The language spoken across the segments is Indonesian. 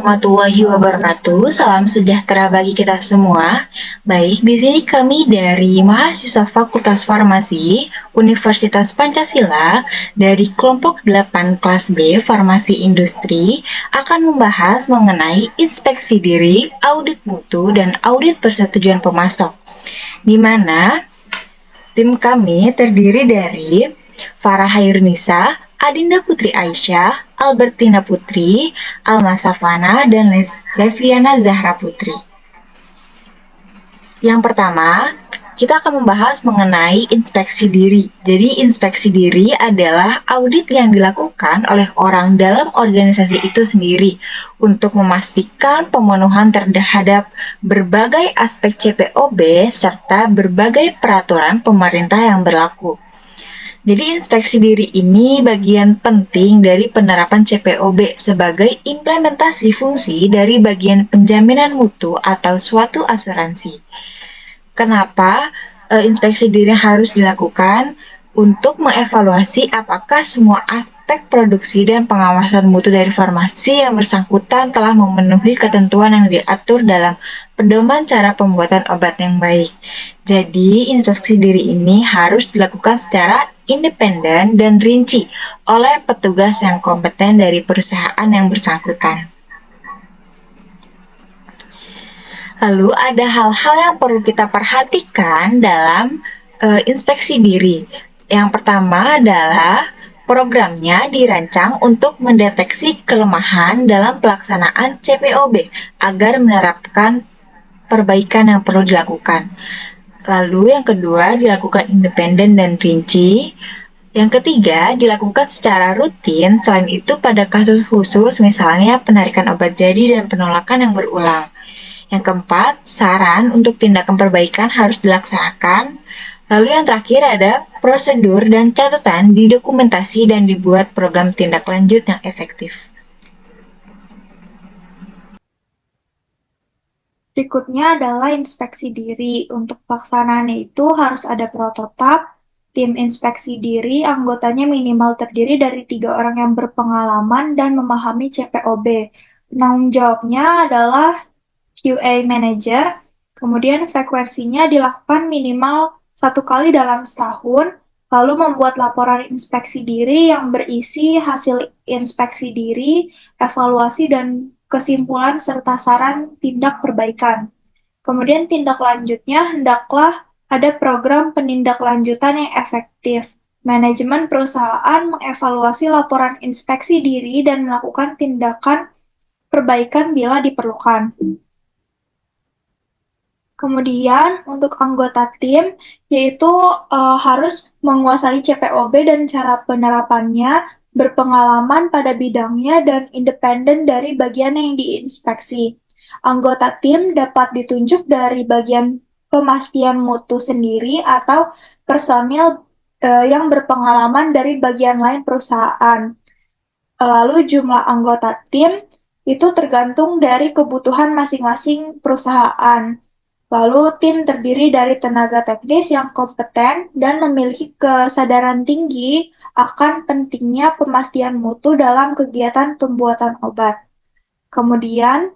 warahmatullahi wabarakatuh. Salam sejahtera bagi kita semua. Baik, di sini kami dari mahasiswa Fakultas Farmasi Universitas Pancasila dari kelompok 8 kelas B Farmasi Industri akan membahas mengenai inspeksi diri, audit mutu, dan audit persetujuan pemasok. Di mana tim kami terdiri dari Farah Hairunisa, Adinda Putri Aisyah, Albertina Putri, Alma Safana, dan Leviana Zahra Putri. Yang pertama, kita akan membahas mengenai inspeksi diri. Jadi, inspeksi diri adalah audit yang dilakukan oleh orang dalam organisasi itu sendiri untuk memastikan pemenuhan terhadap berbagai aspek CPOB serta berbagai peraturan pemerintah yang berlaku. Jadi inspeksi diri ini bagian penting dari penerapan CPOB sebagai implementasi fungsi dari bagian penjaminan mutu atau suatu asuransi. Kenapa inspeksi diri harus dilakukan? Untuk mengevaluasi apakah semua aspek produksi dan pengawasan mutu dari farmasi yang bersangkutan telah memenuhi ketentuan yang diatur dalam pedoman cara pembuatan obat yang baik. Jadi, inspeksi diri ini harus dilakukan secara independen dan rinci oleh petugas yang kompeten dari perusahaan yang bersangkutan. Lalu ada hal-hal yang perlu kita perhatikan dalam inspeksi diri. Yang pertama adalah programnya dirancang untuk mendeteksi kelemahan dalam pelaksanaan CPOB agar menerapkan perbaikan yang perlu dilakukan. Lalu yang kedua dilakukan independen dan rinci. Yang ketiga dilakukan secara rutin. Selain itu pada kasus khusus misalnya penarikan obat jadi dan penolakan yang berulang. Yang keempat, saran untuk tindakan perbaikan harus dilaksanakan. Lalu yang terakhir ada prosedur dan catatan didokumentasi dan dibuat program tindak lanjut yang efektif. Berikutnya adalah inspeksi diri. Untuk pelaksanaannya itu harus ada prototip. Tim inspeksi diri anggotanya minimal terdiri dari 3 orang yang berpengalaman dan memahami CPOB. Penanggung jawabnya adalah QA Manager. Kemudian frekuensinya dilakukan minimal 1 kali dalam setahun. Lalu membuat laporan inspeksi diri yang berisi hasil inspeksi diri, evaluasi, dan kesimpulan serta saran tindak perbaikan. Kemudian tindak lanjutnya hendaklah ada program penindaklanjutan yang efektif. Manajemen perusahaan mengevaluasi laporan inspeksi diri dan melakukan tindakan perbaikan bila diperlukan. Kemudian untuk anggota tim, yaitu harus menguasai CPOB dan cara penerapannya, berpengalaman pada bidangnya, dan independen dari bagian yang diinspeksi. Anggota tim dapat ditunjuk dari bagian pemastian mutu sendiri atau personil yang berpengalaman dari bagian lain perusahaan. Lalu jumlah anggota tim itu tergantung dari kebutuhan masing-masing perusahaan. Lalu tim terdiri dari tenaga teknis yang kompeten dan memiliki kesadaran tinggi akan pentingnya pemastian mutu dalam kegiatan pembuatan obat. Kemudian,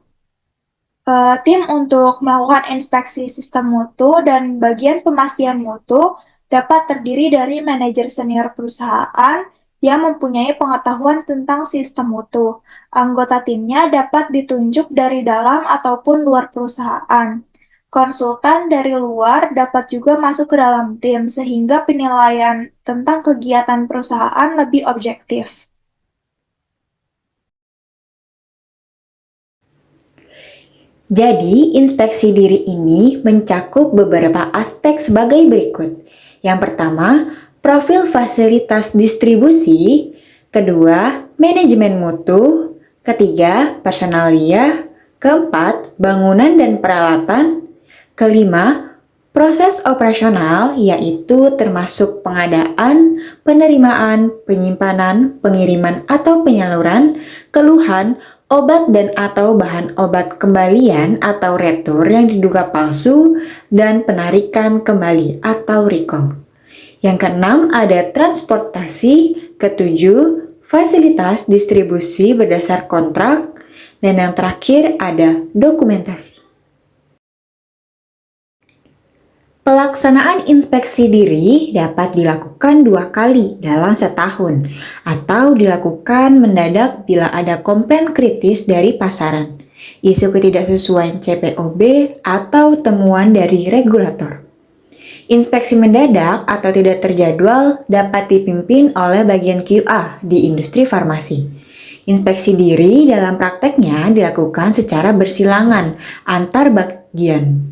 tim untuk melakukan inspeksi sistem mutu dan bagian pemastian mutu dapat terdiri dari manajer senior perusahaan yang mempunyai pengetahuan tentang sistem mutu. Anggota timnya dapat ditunjuk dari dalam ataupun luar perusahaan. Konsultan dari luar dapat juga masuk ke dalam tim, sehingga penilaian tentang kegiatan perusahaan lebih objektif. Jadi, inspeksi diri ini mencakup beberapa aspek sebagai berikut. Yang pertama, profil fasilitas distribusi. Kedua, manajemen mutu. Ketiga, personalia. Keempat, bangunan dan peralatan. Kelima, proses operasional, yaitu termasuk pengadaan, penerimaan, penyimpanan, pengiriman atau penyaluran, keluhan, obat dan atau bahan obat kembalian atau retur yang diduga palsu, dan penarikan kembali atau recall. Yang keenam ada transportasi. Ketujuh, fasilitas distribusi berdasar kontrak. Dan yang terakhir ada dokumentasi. Pelaksanaan inspeksi diri dapat dilakukan 2 kali dalam setahun atau dilakukan mendadak bila ada komplain kritis dari pasaran, isu ketidaksesuaian CPOB, atau temuan dari regulator. Inspeksi mendadak atau tidak terjadwal dapat dipimpin oleh bagian QA di industri farmasi. Inspeksi diri dalam prakteknya dilakukan secara bersilangan antar bagian.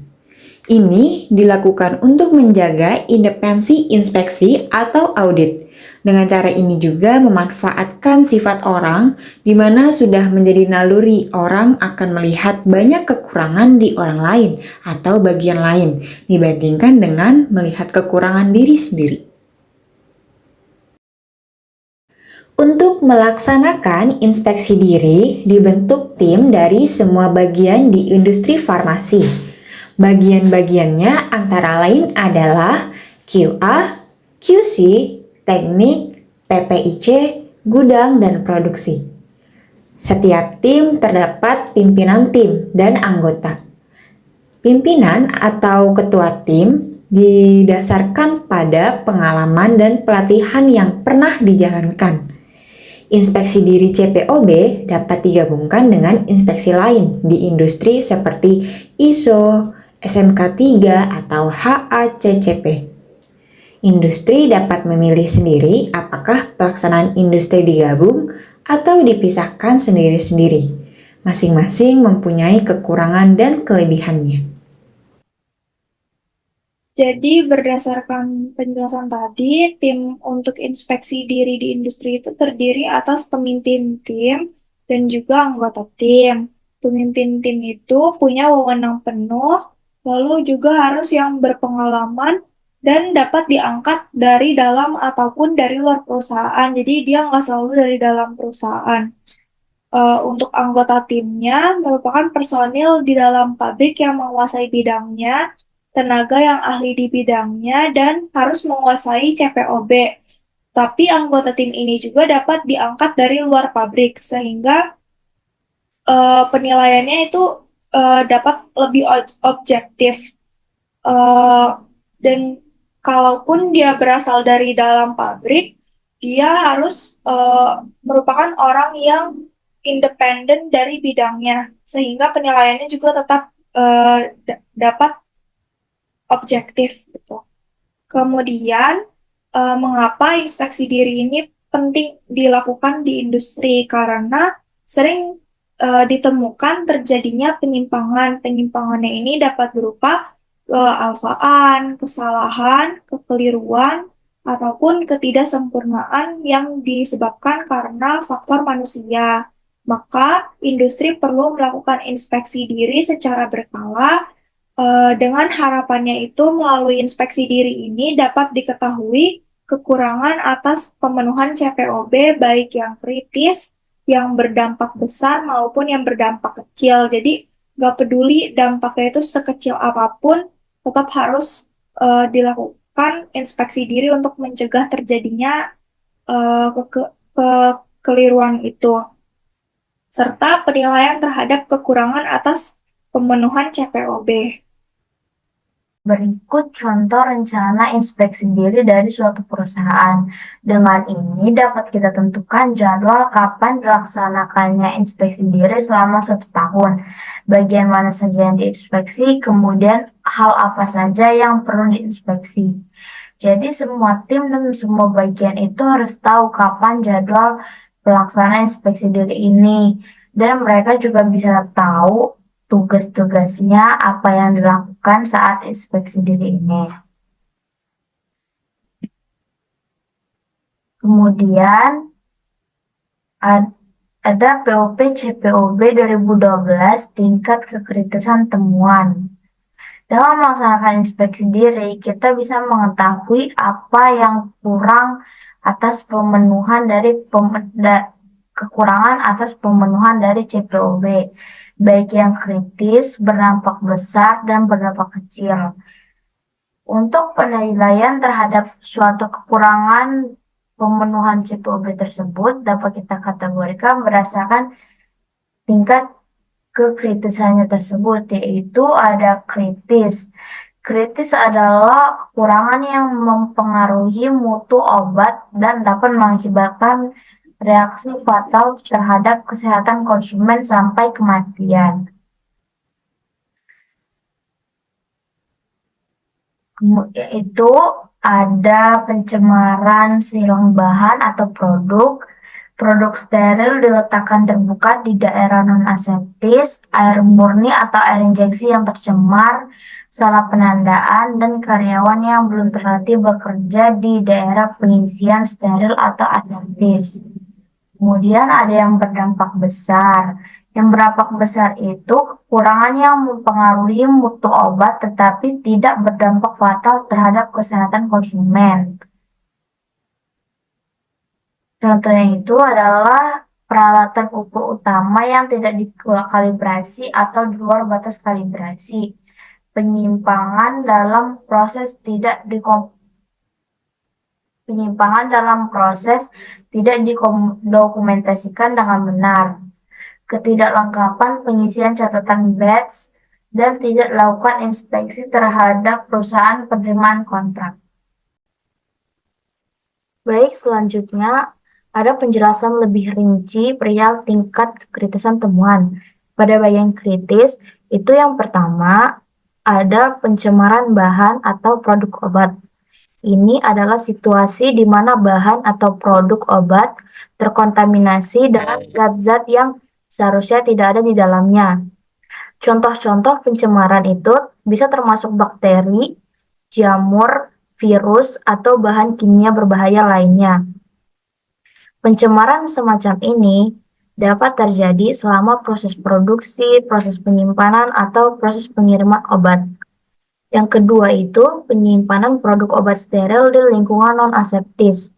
Ini dilakukan untuk menjaga independensi inspeksi atau audit. Dengan cara ini juga memanfaatkan sifat orang, di mana sudah menjadi naluri orang akan melihat banyak kekurangan di orang lain atau bagian lain, dibandingkan dengan melihat kekurangan diri sendiri. Untuk melaksanakan inspeksi diri, dibentuk tim dari semua bagian di industri farmasi. Bagian-bagiannya antara lain adalah QA, QC, teknik, PPIC, gudang, dan produksi. Setiap tim terdapat pimpinan tim dan anggota. Pimpinan atau ketua tim didasarkan pada pengalaman dan pelatihan yang pernah dijalankan. Inspeksi diri CPOB dapat digabungkan dengan inspeksi lain di industri seperti ISO, SMK 3, atau HACCP. Industri dapat memilih sendiri apakah pelaksanaan industri digabung atau dipisahkan sendiri-sendiri. Masing-masing mempunyai kekurangan dan kelebihannya. Jadi berdasarkan penjelasan tadi, tim untuk inspeksi diri di industri itu terdiri atas pemimpin tim dan juga anggota tim. Pemimpin tim itu punya wewenang penuh, lalu juga harus yang berpengalaman dan dapat diangkat dari dalam ataupun dari luar perusahaan. Jadi dia nggak selalu dari dalam perusahaan. Untuk anggota timnya merupakan personil di dalam pabrik yang menguasai bidangnya, tenaga yang ahli di bidangnya, dan harus menguasai CPOB. Tapi anggota tim ini juga dapat diangkat dari luar pabrik, sehingga penilaiannya itu dapat lebih objektif. Dan kalaupun dia berasal dari dalam pabrik, dia harus merupakan orang yang independen dari bidangnya, sehingga penilaiannya juga tetap dapat objektif gitu. Kemudian, mengapa inspeksi diri ini penting dilakukan di industri? Karena sering ditemukan terjadinya penyimpangan. Penyimpangannya ini dapat berupa kealfaan, kesalahan, kekeliruan, ataupun ketidaksempurnaan yang disebabkan karena faktor manusia. Maka, industri perlu melakukan inspeksi diri secara berkala. Dengan harapannya itu melalui inspeksi diri ini dapat diketahui kekurangan atas pemenuhan CPOB baik yang kritis, yang berdampak besar maupun yang berdampak kecil. Jadi nggak peduli dampaknya itu sekecil apapun, tetap harus dilakukan inspeksi diri untuk mencegah terjadinya kekeliruan itu, serta penilaian terhadap kekurangan atas pemenuhan CPOB. Berikut contoh rencana inspeksi diri dari suatu perusahaan. Dengan ini dapat kita tentukan jadwal kapan dilaksanakannya inspeksi diri selama 1 tahun, bagian mana saja yang diinspeksi, kemudian hal apa saja yang perlu diinspeksi. Jadi semua tim dan semua bagian itu harus tahu kapan jadwal pelaksanaan inspeksi diri ini. Dan mereka juga bisa tahu tugas-tugasnya apa yang dilakukan saat inspeksi diri ini. Kemudian ada POP CPOB 2012 tingkat kekritisan temuan. Dalam melaksanakan inspeksi diri, kita bisa mengetahui apa yang kurang atas pemenuhan dari kekurangan atas pemenuhan dari CPOB, baik yang kritis, berdampak besar, dan berdampak kecil. Untuk penilaian terhadap suatu kekurangan pemenuhan CPOB tersebut dapat kita kategorikan berdasarkan tingkat kekritisannya tersebut, yaitu ada kritis. Kritis adalah kekurangan yang mempengaruhi mutu obat dan dapat mengakibatkan reaksi fatal terhadap kesehatan konsumen sampai kematian. Yaitu ada pencemaran silang bahan atau produk, produk steril diletakkan terbuka di daerah non-aseptis, air murni atau air injeksi yang tercemar, salah penandaan, dan karyawan yang belum terlatih bekerja di daerah pengisian steril atau aseptis. Kemudian ada yang berdampak besar. Yang berdampak besar itu kekurangan yang mempengaruhi mutu obat tetapi tidak berdampak fatal terhadap kesehatan konsumen. Contohnya itu adalah peralatan ukur utama yang tidak dikalibrasi atau di luar batas kalibrasi, penyimpangan dalam proses tidak didokumentasikan dengan benar, ketidaklengkapan pengisian catatan batch, dan tidak dilakukan inspeksi terhadap perusahaan penerimaan kontrak. Baik, selanjutnya ada penjelasan lebih rinci perihal tingkat kekritisan temuan. Pada bagian kritis, itu yang pertama ada pencemaran bahan atau produk obat. Ini adalah situasi di mana bahan atau produk obat terkontaminasi dengan zat-zat yang seharusnya tidak ada di dalamnya. Contoh-contoh pencemaran itu bisa termasuk bakteri, jamur, virus, atau bahan kimia berbahaya lainnya. Pencemaran semacam ini dapat terjadi selama proses produksi, proses penyimpanan, atau proses pengiriman obat. Yang kedua itu penyimpanan produk obat steril di lingkungan non-aseptis.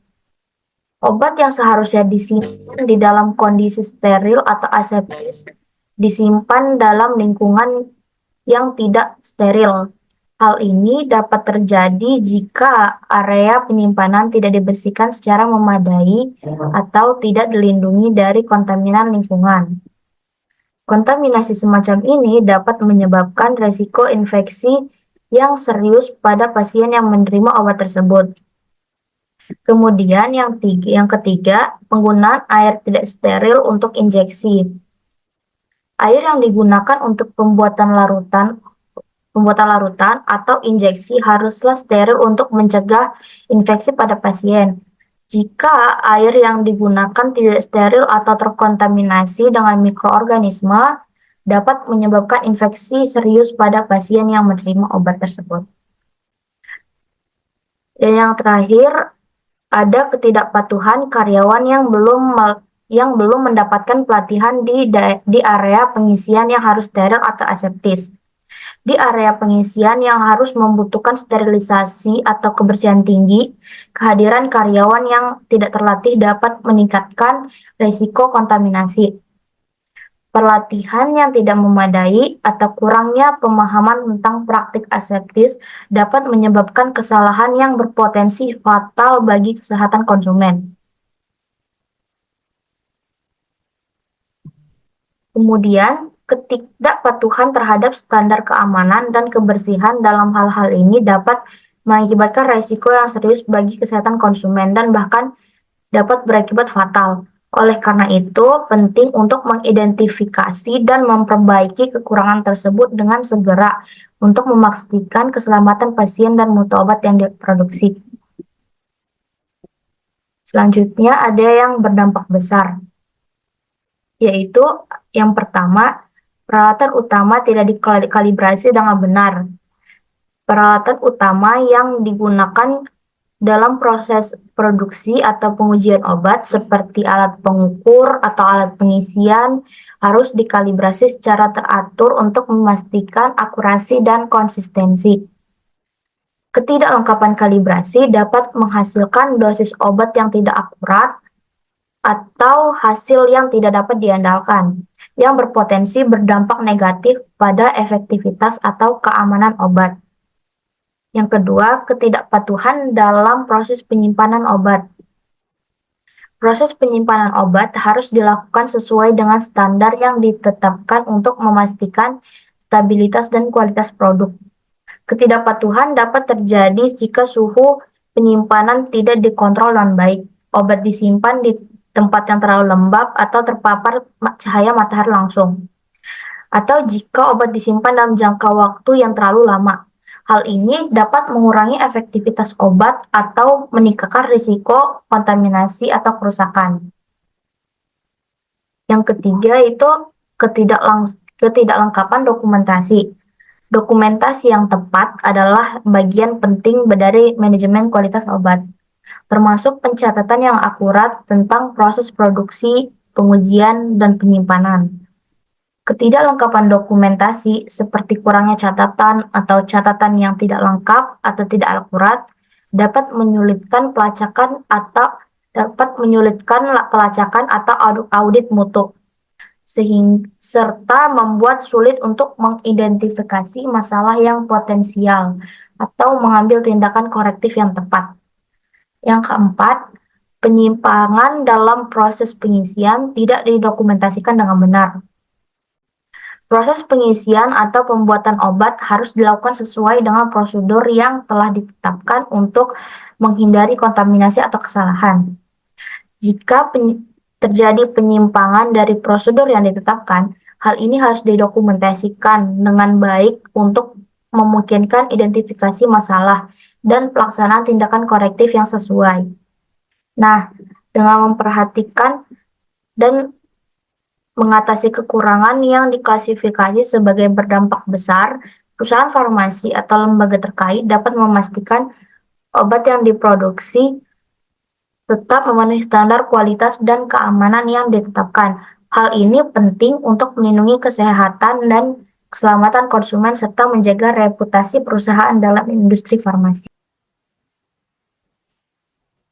Obat yang seharusnya disimpan di dalam kondisi steril atau aseptis disimpan dalam lingkungan yang tidak steril. Hal ini dapat terjadi jika area penyimpanan tidak dibersihkan secara memadai atau tidak dilindungi dari kontaminan lingkungan. Kontaminasi semacam ini dapat menyebabkan resiko infeksi yang serius pada pasien yang menerima obat tersebut. Kemudian yang ketiga, penggunaan air tidak steril untuk injeksi. Air yang digunakan untuk pembuatan larutan atau injeksi haruslah steril untuk mencegah infeksi pada pasien. Jika air yang digunakan tidak steril atau terkontaminasi dengan mikroorganisme, dapat menyebabkan infeksi serius pada pasien yang menerima obat tersebut. Dan yang terakhir, ada ketidakpatuhan karyawan yang belum mendapatkan pelatihan di area pengisian yang harus steril atau aseptis. Di area pengisian yang harus membutuhkan sterilisasi atau kebersihan tinggi, kehadiran karyawan yang tidak terlatih dapat meningkatkan risiko kontaminasi. Pelatihan yang tidak memadai atau kurangnya pemahaman tentang praktik aseptis dapat menyebabkan kesalahan yang berpotensi fatal bagi kesehatan konsumen. Kemudian, ketidakpatuhan terhadap standar keamanan dan kebersihan dalam hal-hal ini dapat mengakibatkan risiko yang serius bagi kesehatan konsumen dan bahkan dapat berakibat fatal. Oleh karena itu, penting untuk mengidentifikasi dan memperbaiki kekurangan tersebut dengan segera untuk memastikan keselamatan pasien dan mutu obat yang diproduksi. Selanjutnya ada yang berdampak besar, yaitu yang pertama, peralatan utama tidak dikalibrasi dengan benar. Peralatan utama yang digunakan dalam proses produksi atau pengujian obat seperti alat pengukur atau alat pengisian harus dikalibrasi secara teratur untuk memastikan akurasi dan konsistensi. Ketidaklengkapan kalibrasi dapat menghasilkan dosis obat yang tidak akurat atau hasil yang tidak dapat diandalkan, yang berpotensi berdampak negatif pada efektivitas atau keamanan obat. Yang kedua, ketidakpatuhan dalam proses penyimpanan obat. Proses penyimpanan obat harus dilakukan sesuai dengan standar yang ditetapkan untuk memastikan stabilitas dan kualitas produk. Ketidakpatuhan dapat terjadi jika suhu penyimpanan tidak dikontrol dengan baik. Obat disimpan di tempat yang terlalu lembab atau terpapar cahaya matahari langsung, atau jika obat disimpan dalam jangka waktu yang terlalu lama. Hal ini dapat mengurangi efektivitas obat atau meningkatkan risiko kontaminasi atau kerusakan. Yang ketiga itu ketidaklengkapan dokumentasi. Dokumentasi yang tepat adalah bagian penting dari manajemen kualitas obat, termasuk pencatatan yang akurat tentang proses produksi, pengujian, dan penyimpanan. Ketidaklengkapan dokumentasi seperti kurangnya catatan atau catatan yang tidak lengkap atau tidak akurat dapat menyulitkan pelacakan atau audit mutu, serta membuat sulit untuk mengidentifikasi masalah yang potensial atau mengambil tindakan korektif yang tepat. Yang keempat, penyimpangan dalam proses pengisian tidak didokumentasikan dengan benar. Proses pengisian atau pembuatan obat harus dilakukan sesuai dengan prosedur yang telah ditetapkan untuk menghindari kontaminasi atau kesalahan. Jika terjadi penyimpangan dari prosedur yang ditetapkan, hal ini harus didokumentasikan dengan baik untuk memungkinkan identifikasi masalah dan pelaksanaan tindakan korektif yang sesuai. Nah, dengan memperhatikan dan mengatasi kekurangan yang diklasifikasi sebagai berdampak besar, perusahaan farmasi atau lembaga terkait dapat memastikan obat yang diproduksi tetap memenuhi standar kualitas dan keamanan yang ditetapkan. Hal ini penting untuk melindungi kesehatan dan keselamatan konsumen serta menjaga reputasi perusahaan dalam industri farmasi.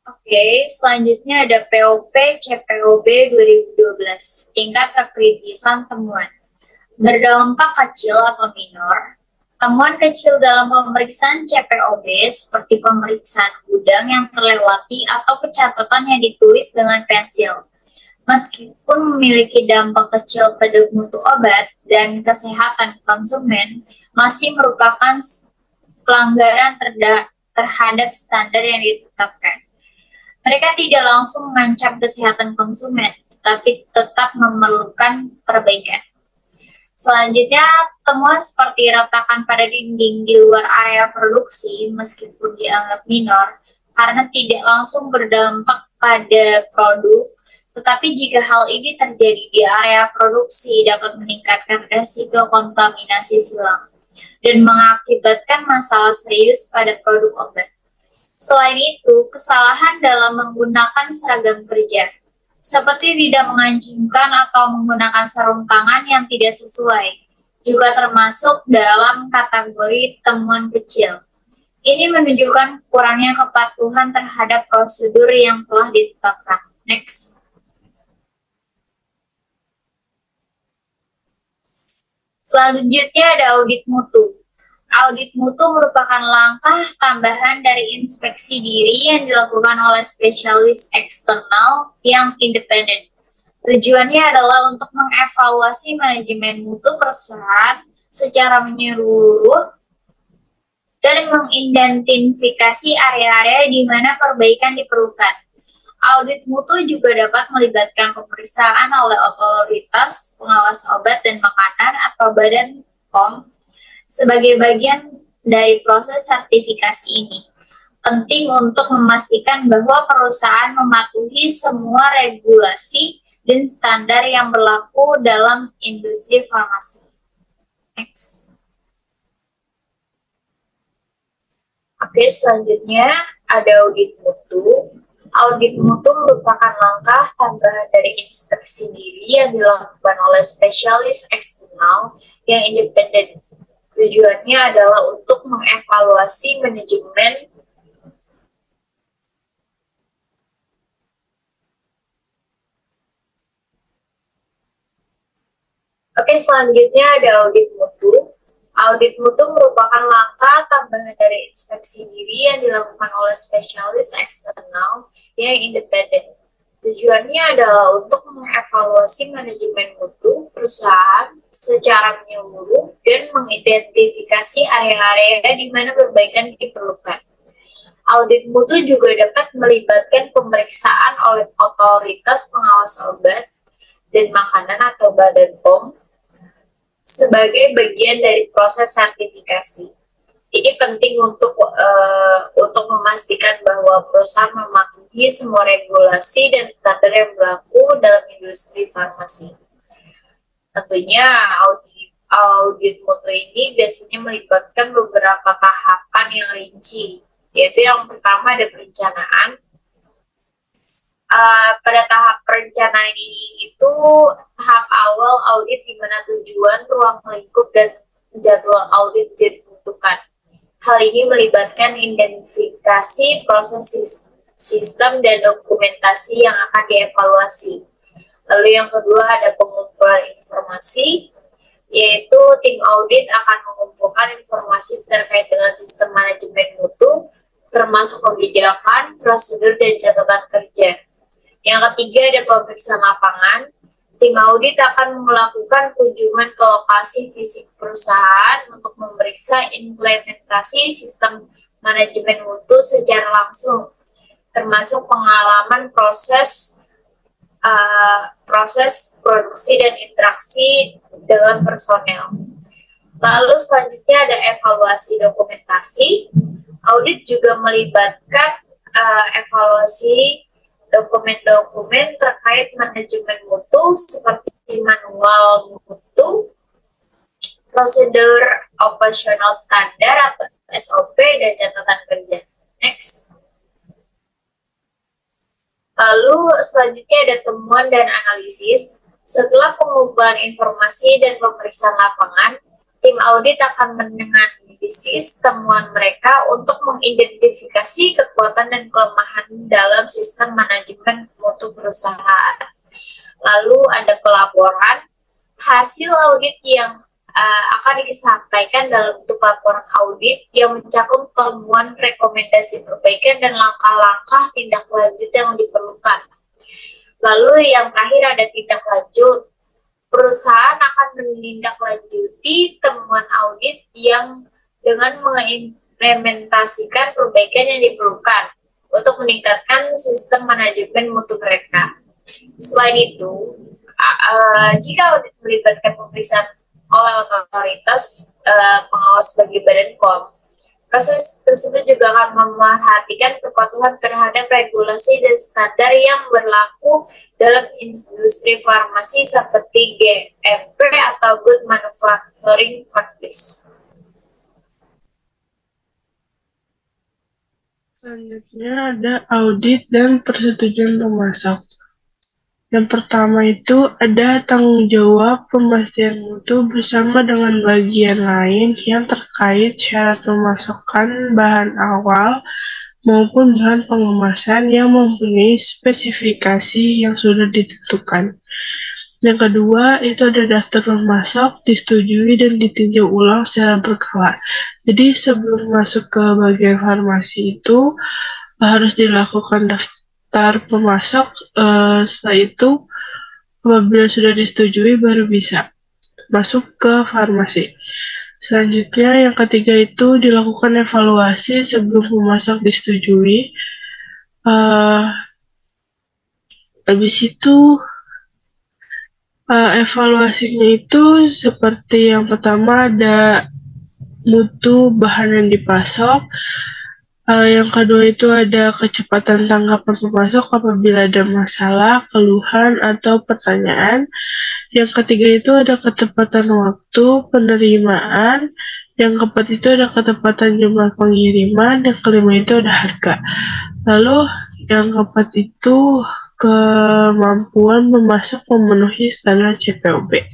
Oke, selanjutnya ada POP CPOB 2012, tingkat kekritisan temuan. Berdampak kecil atau minor, temuan kecil dalam pemeriksaan CPOB seperti pemeriksaan gudang yang terlewati atau pencatatan yang ditulis dengan pensil. Meskipun memiliki dampak kecil pada mutu obat dan kesehatan konsumen, masih merupakan pelanggaran terhadap standar yang ditetapkan. Mereka tidak langsung mengancam kesehatan konsumen, tapi tetap memerlukan perbaikan. Selanjutnya, temuan seperti retakan pada dinding di luar area produksi meskipun dianggap minor karena tidak langsung berdampak pada produk, tetapi jika hal ini terjadi di area produksi dapat meningkatkan resiko kontaminasi silang dan mengakibatkan masalah serius pada produk obat. Selain itu, kesalahan dalam menggunakan seragam kerja, seperti tidak mengancingkan atau menggunakan sarung tangan yang tidak sesuai, juga termasuk dalam kategori temuan kecil. Ini menunjukkan kurangnya kepatuhan terhadap prosedur yang telah ditetapkan. Next. Selanjutnya ada audit mutu. Audit mutu merupakan langkah tambahan dari inspeksi diri yang dilakukan oleh spesialis eksternal yang independen. Tujuannya adalah untuk mengevaluasi manajemen mutu perusahaan secara menyeluruh dan mengidentifikasi area-area di mana perbaikan diperlukan. Audit mutu juga dapat melibatkan pemeriksaan oleh otoritas pengawas obat dan makanan atau Badan POM sebagai bagian dari proses sertifikasi ini. Penting untuk memastikan bahwa perusahaan mematuhi semua regulasi dan standar yang berlaku dalam industri farmasi. Next. Oke, selanjutnya ada audit mutu. Audit mutu merupakan langkah tambahan dari inspeksi diri yang dilakukan oleh spesialis eksternal yang independen. Tujuannya adalah untuk mengevaluasi manajemen Oke, selanjutnya ada audit mutu. Audit mutu merupakan langkah tambahan dari inspeksi diri yang dilakukan oleh spesialis eksternal yang independen. Tujuannya adalah untuk mengevaluasi manajemen mutu perusahaan secara menyeluruh dan mengidentifikasi area-area di mana perbaikan diperlukan. Audit mutu juga dapat melibatkan pemeriksaan oleh otoritas pengawas obat dan makanan atau Badan POM sebagai bagian dari proses sertifikasi. Ini penting untuk memastikan bahwa perusahaan mematuhi semua regulasi dan standar yang berlaku dalam industri farmasi. Tentunya audit mutu ini biasanya melibatkan beberapa tahapan yang rinci, yaitu yang pertama ada perencanaan. Pada tahap perencanaan ini itu tahap awal audit di mana tujuan, ruang lingkup, dan jadwal audit ditentukan. Hal ini melibatkan identifikasi proses sistem dan dokumentasi yang akan dievaluasi. Lalu yang kedua ada pengumpulan informasi, yaitu tim audit akan mengumpulkan informasi terkait dengan sistem manajemen mutu, termasuk kebijakan, prosedur, dan catatan kerja. Yang ketiga ada pemeriksaan lapangan. Tim audit akan melakukan kunjungan ke lokasi fisik perusahaan untuk memeriksa implementasi sistem manajemen mutu secara langsung, termasuk pengalaman proses produksi dan interaksi dengan personel. Lalu selanjutnya ada evaluasi dokumentasi. Audit juga melibatkan evaluasi dokumen-dokumen terkait manajemen mutu seperti manual mutu, prosedur operasional standar atau SOP, dan catatan kerja. Next. Lalu selanjutnya ada temuan dan analisis. Setelah pengumpulan informasi dan pemeriksaan lapangan, tim audit akan menganalisis temuan mereka untuk mengidentifikasi kekuatan dan kelemahan dalam sistem manajemen mutu perusahaan. Lalu ada pelaporan. Hasil audit yang akan disampaikan dalam bentuk laporan audit yang mencakup temuan, rekomendasi perbaikan, dan langkah-langkah tindak lanjut yang diperlukan. Lalu yang terakhir ada tindak lanjut. Perusahaan akan menindaklanjuti temuan audit yang dengan mengimplementasikan perbaikan yang diperlukan untuk meningkatkan sistem manajemen mutu mereka. Selain itu, jika audit melibatkan pemeriksaan oleh otoritas pengawas bagi Badan POM, proses tersebut juga akan memerhatikan kepatuhan terhadap regulasi dan standar yang berlaku dalam industri farmasi seperti GMP atau Good Manufacturing Practice. Selanjutnya ada audit dan persetujuan pemasok. Yang pertama itu ada tanggung jawab pemastian mutu bersama dengan bagian lain yang terkait syarat pemasokan bahan awal maupun bahan pengemasan yang mempunyai spesifikasi yang sudah ditentukan. Yang kedua, itu ada daftar pemasok, disetujui dan ditinjau ulang secara berkala. Jadi sebelum masuk ke bagian farmasi itu harus dilakukan daftar pemasok. Setelah itu, apabila sudah disetujui baru bisa masuk ke farmasi. Selanjutnya, yang ketiga itu dilakukan evaluasi sebelum pemasok disetujui. Habis itu evaluasinya itu seperti yang pertama ada mutu bahan yang dipasok, yang kedua itu ada kecepatan tanggapan pemasok apabila ada masalah, keluhan, atau pertanyaan. Yang ketiga itu ada ketepatan waktu penerimaan, yang keempat itu ada ketepatan jumlah pengiriman, yang kelima itu ada harga. Lalu yang keempat itu kemampuan memasok memenuhi standar CPOB.